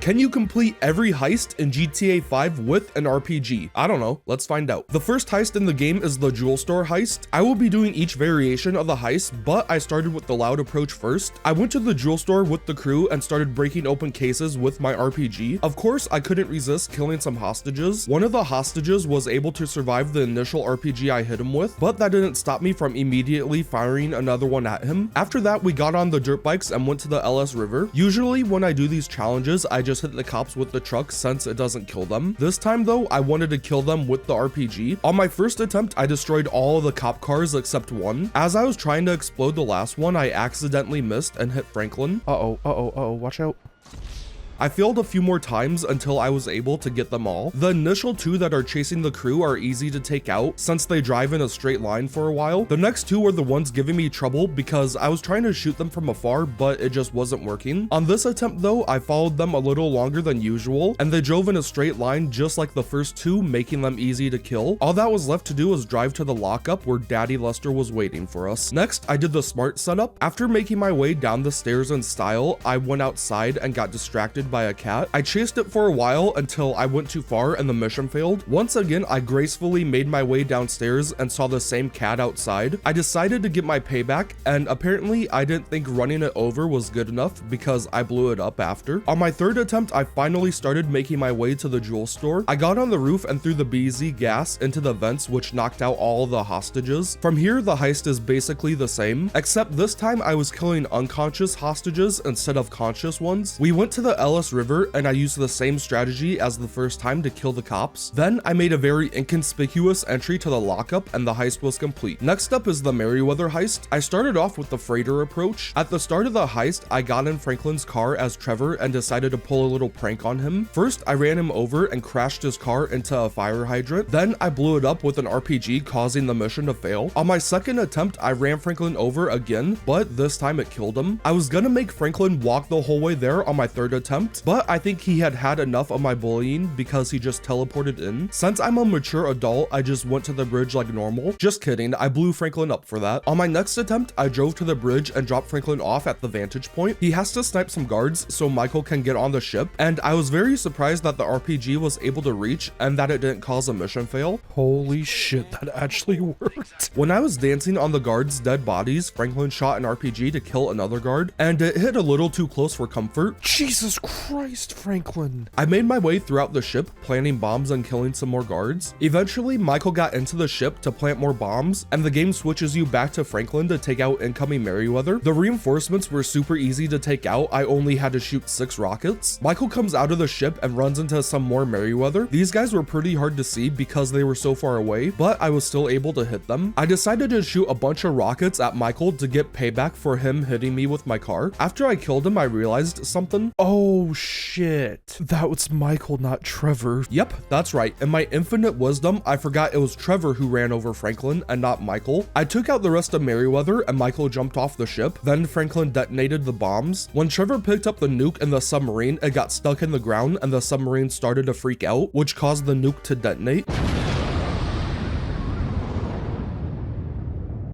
Can you complete every heist in GTA 5 with an RPG? I don't know, let's find out. The first heist in the game is the jewel store heist. I will be doing each variation of the heist, but I started with the loud approach first. I went to the jewel store with the crew and started breaking open cases with my RPG. Of course, I couldn't resist killing some hostages. One of the hostages was able to survive the initial RPG I hit him with, but that didn't stop me from immediately firing another one at him. After that, we got on the dirt bikes and went to the LS River. Usually when I do these challenges, I just hit the cops with the truck since it doesn't kill them. This time though, I wanted to kill them with the RPG. On my first attempt, I destroyed all of the cop cars except one. As I was trying to explode the last one, I accidentally missed and hit Franklin. Watch out. I failed a few more times until I was able to get them all. The initial two that are chasing the crew are easy to take out since they drive in a straight line for a while. The next two are the ones giving me trouble because I was trying to shoot them from afar, but it just wasn't working. On this attempt though, I followed them a little longer than usual, and they drove in a straight line just like the first two, making them easy to kill. All that was left to do was drive to the lockup where Daddy Lester was waiting for us. Next, I did the smart setup. After making my way down the stairs in style, I went outside and got distracted by a cat. I chased it for a while until I went too far and the mission failed. Once again, I gracefully made my way downstairs and saw the same cat outside. I decided to get my payback, and apparently I didn't think running it over was good enough because I blew it up after. On my third attempt, I finally started making my way to the jewel store. I got on the roof and threw the BZ gas into the vents, which knocked out all the hostages. From here, the heist is basically the same, except this time I was killing unconscious hostages instead of conscious ones. We went to the LS River and I used the same strategy as the first time to kill the cops. Then I made a very inconspicuous entry to the lockup and the heist was complete. Next up is the Merryweather heist. I started off with the freighter approach. At the start of the heist, I got in Franklin's car as Trevor and decided to pull a little prank on him. First, I ran him over and crashed his car into a fire hydrant. Then I blew it up with an RPG, causing the mission to fail. On my second attempt, I ran Franklin over again, but this time it killed him. I was gonna make Franklin walk the whole way there on my third attempt, but I think he had had enough of my bullying because he just teleported in. Since I'm a mature adult, I just went to the bridge like normal. Just kidding, I blew Franklin up for that. On my next attempt, I drove to the bridge and dropped Franklin off at the vantage point. He has to snipe some guards so Michael can get on the ship, and I was very surprised that the RPG was able to reach and that it didn't cause a mission fail. Holy shit, that actually worked. When I was dancing on the guards' dead bodies, Franklin shot an RPG to kill another guard, and it hit a little too close for comfort. Jesus Christ, Franklin. I made my way throughout the ship, planting bombs and killing some more guards. Eventually, Michael got into the ship to plant more bombs, and the game switches you back to Franklin to take out incoming Merryweather. The reinforcements were super easy to take out. I only had to shoot 6 rockets. Michael comes out of the ship and runs into some more Merryweather. These guys were pretty hard to see because they were so far away, but I was still able to hit them. I decided to shoot a bunch of rockets at Michael to get payback for him hitting me with my car. After I killed him, I realized something. Oh shit. That was Michael, not Trevor. Yep, that's right. In my infinite wisdom, I forgot it was Trevor who ran over Franklin and not Michael. I took out the rest of Merryweather and Michael jumped off the ship. Then Franklin detonated the bombs. When Trevor picked up the nuke in the submarine, it got stuck in the ground and the submarine started to freak out, which caused the nuke to detonate.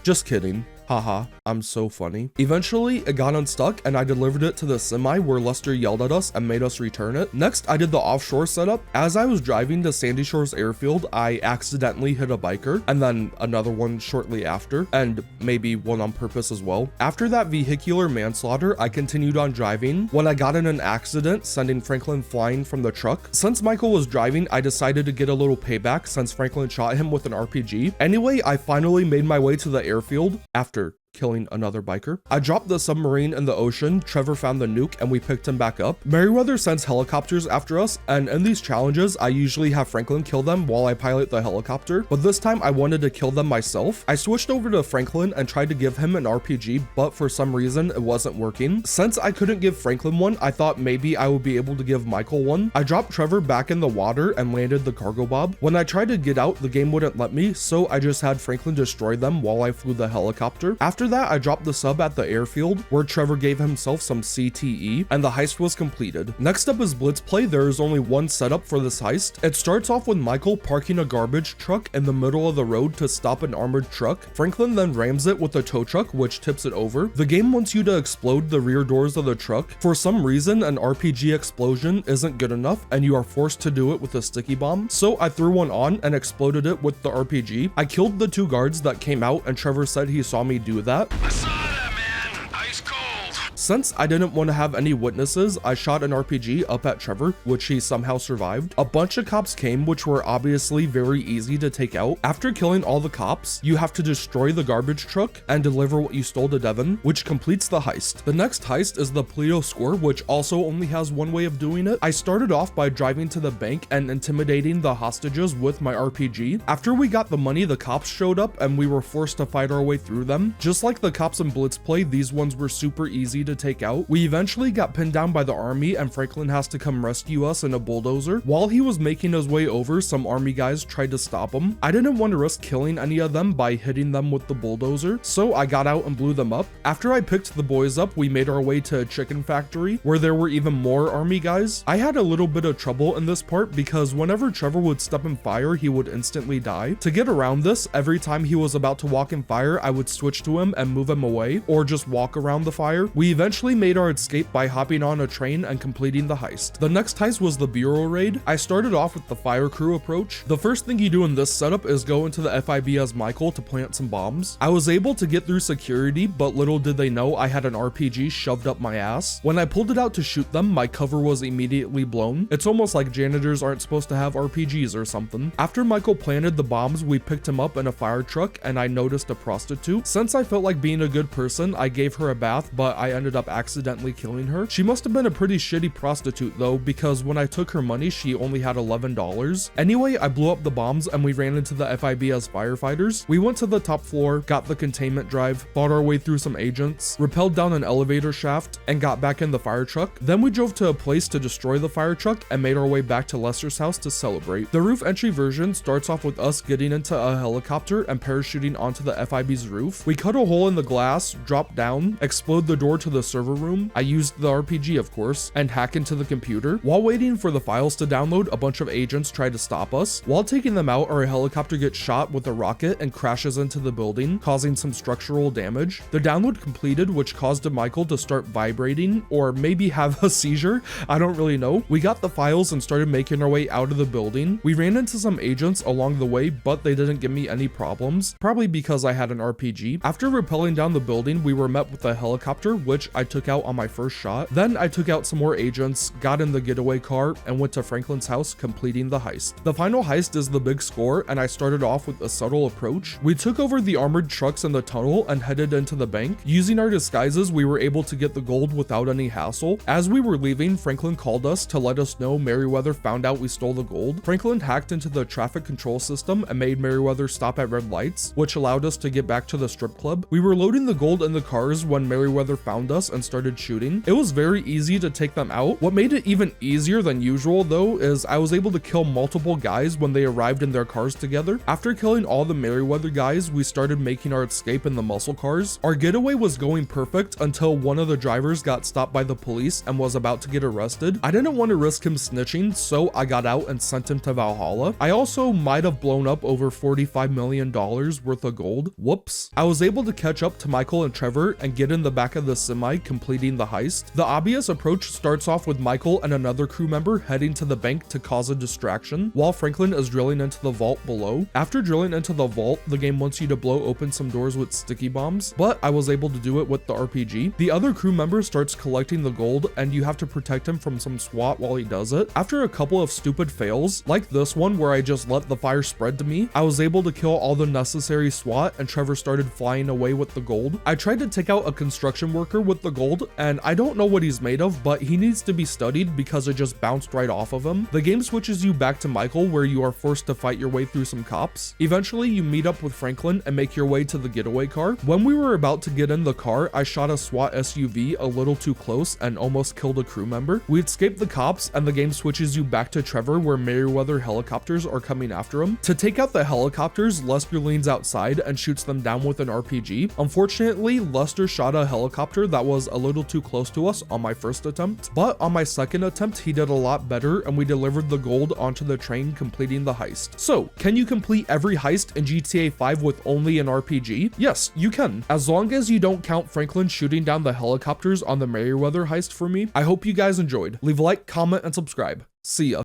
Just kidding. Haha, I'm so funny. Eventually, it got unstuck and I delivered it to the semi where Lester yelled at us and made us return it. Next, I did the offshore setup. As I was driving to Sandy Shores Airfield, I accidentally hit a biker and then another one shortly after, and maybe one on purpose as well. After that vehicular manslaughter, I continued on driving when I got in an accident, sending Franklin flying from the truck. Since Michael was driving, I decided to get a little payback since Franklin shot him with an RPG. Anyway, I finally made my way to the airfield after killing another biker. I dropped the submarine in the ocean, Trevor found the nuke, and we picked him back up. Merryweather sends helicopters after us, and in these challenges, I usually have Franklin kill them while I pilot the helicopter, but this time I wanted to kill them myself. I switched over to Franklin and tried to give him an RPG, but for some reason, it wasn't working. Since I couldn't give Franklin one, I thought maybe I would be able to give Michael one. I dropped Trevor back in the water and landed the cargo bob. When I tried to get out, the game wouldn't let me, so I just had Franklin destroy them while I flew the helicopter. After After that, I dropped the sub at the airfield where Trevor gave himself some CTE and the heist was completed. Next up is Blitz play. There is only one setup for this heist. It starts off with Michael parking a garbage truck in the middle of the road to stop an armored truck. Franklin then rams it with a tow truck, which tips it over. The game wants you to explode the rear doors of the truck. For some reason, an RPG explosion isn't good enough and you are forced to do it with a sticky bomb. So I threw one on and exploded it with the RPG. I killed the 2 guards that came out and Trevor said he saw me do that. I saw that, man. Ice cold. Since I didn't want to have any witnesses, I shot an RPG up at Trevor, which he somehow survived. A bunch of cops came, which were obviously very easy to take out. After killing all the cops, you have to destroy the garbage truck and deliver what you stole to Devin, which completes the heist. The next heist is the Pleo score, which also only has one way of doing it. I started off by driving to the bank and intimidating the hostages with my RPG. After we got the money, the cops showed up and we were forced to fight our way through them. Just like the cops in Blitz play, these ones were super easy to take out. We eventually got pinned down by the army and Franklin has to come rescue us in a bulldozer. While he was making his way over, some army guys tried to stop him. I didn't want to risk killing any of them by hitting them with the bulldozer, so I got out and blew them up. After I picked the boys up, we made our way to a chicken factory where there were even more army guys. I had a little bit of trouble in this part because whenever Trevor would step in fire, he would instantly die. To get around this, every time he was about to walk in fire, I would switch to him and move him away or just walk around the fire. We eventually made our escape by hopping on a train and completing the heist. The next heist was the Bureau raid. I started off with the fire crew approach. The first thing you do in this setup is go into the FIB as Michael to plant some bombs. I was able to get through security, but little did they know I had an RPG shoved up my ass. When I pulled it out to shoot them, my cover was immediately blown. It's almost like janitors aren't supposed to have RPGs or something. After Michael planted the bombs, we picked him up in a fire truck and I noticed a prostitute. Since I felt like being a good person, I gave her a bath, but I ended up accidentally killing her. She must have been a pretty shitty prostitute though, because when I took her money, she only had $11. Anyway, I blew up the bombs and we ran into the FIB as firefighters. We went to the top floor, got the containment drive, fought our way through some agents, rappelled down an elevator shaft, and got back in the fire truck. Then we drove to a place to destroy the fire truck and made our way back to Lester's house to celebrate. The roof entry version starts off with us getting into a helicopter and parachuting onto the FIB's roof. We cut a hole in the glass, drop down, explode the door to the server room. I used the RPG, of course, and hack into the computer. While waiting for the files to download, a bunch of agents tried to stop us. While taking them out, our helicopter gets shot with a rocket and crashes into the building, causing some structural damage. The download completed, which caused Michael to start vibrating, or maybe have a seizure. I don't really know. We got the files and started making our way out of the building. We ran into some agents along the way, but they didn't give me any problems, probably because I had an RPG. After rappelling down the building, we were met with a helicopter, which I took out on my first shot. Then I took out some more agents, got in the getaway car, and went to Franklin's house, completing the heist. The final heist is the big score, and I started off with a subtle approach. We took over the armored trucks in the tunnel and headed into the bank. Using our disguises, we were able to get the gold without any hassle. As we were leaving, Franklin called us to let us know Merryweather found out we stole the gold. Franklin hacked into the traffic control system and made Merryweather stop at red lights, which allowed us to get back to the strip club. We were loading the gold in the cars when Merryweather found us and started shooting. It was very easy to take them out. What made it even easier than usual though is I was able to kill multiple guys when they arrived in their cars together. After killing all the Merryweather guys, we started making our escape in the muscle cars. Our getaway was going perfect until one of the drivers got stopped by the police and was about to get arrested. I didn't want to risk him snitching, so I got out and sent him to Valhalla. I also might have blown up over $45 million worth of gold. Whoops. I was able to catch up to Michael and Trevor and get in the back of the semi, completing the heist. The obvious approach starts off with Michael and another crew member heading to the bank to cause a distraction, while Franklin is drilling into the vault below. After drilling into the vault, the game wants you to blow open some doors with sticky bombs, but I was able to do it with the RPG. The other crew member starts collecting the gold, and you have to protect him from some SWAT while he does it. After a couple of stupid fails, like this one where I just let the fire spread to me, I was able to kill all the necessary SWAT, and Trevor started flying away with the gold. I tried to take out a construction worker with with the gold, and I don't know what he's made of, but he needs to be studied because it just bounced right off of him. The game switches you back to Michael, where you are forced to fight your way through some cops. Eventually, you meet up with Franklin and make your way to the getaway car. When we were about to get in the car, I shot a SWAT SUV a little too close and almost killed a crew member. We escaped the cops, and the game switches you back to Trevor, where Merryweather helicopters are coming after him. To take out the helicopters, Lester leans outside and shoots them down with an RPG. Unfortunately, Lester shot a helicopter that was a little too close to us on my first attempt, but on my second attempt, he did a lot better and we delivered the gold onto the train, completing the heist. So, can you complete every heist in GTA 5 with only an RPG? Yes, you can, as long as you don't count Franklin shooting down the helicopters on the Merryweather heist for me. I hope you guys enjoyed. Leave a like, comment, and subscribe. See ya.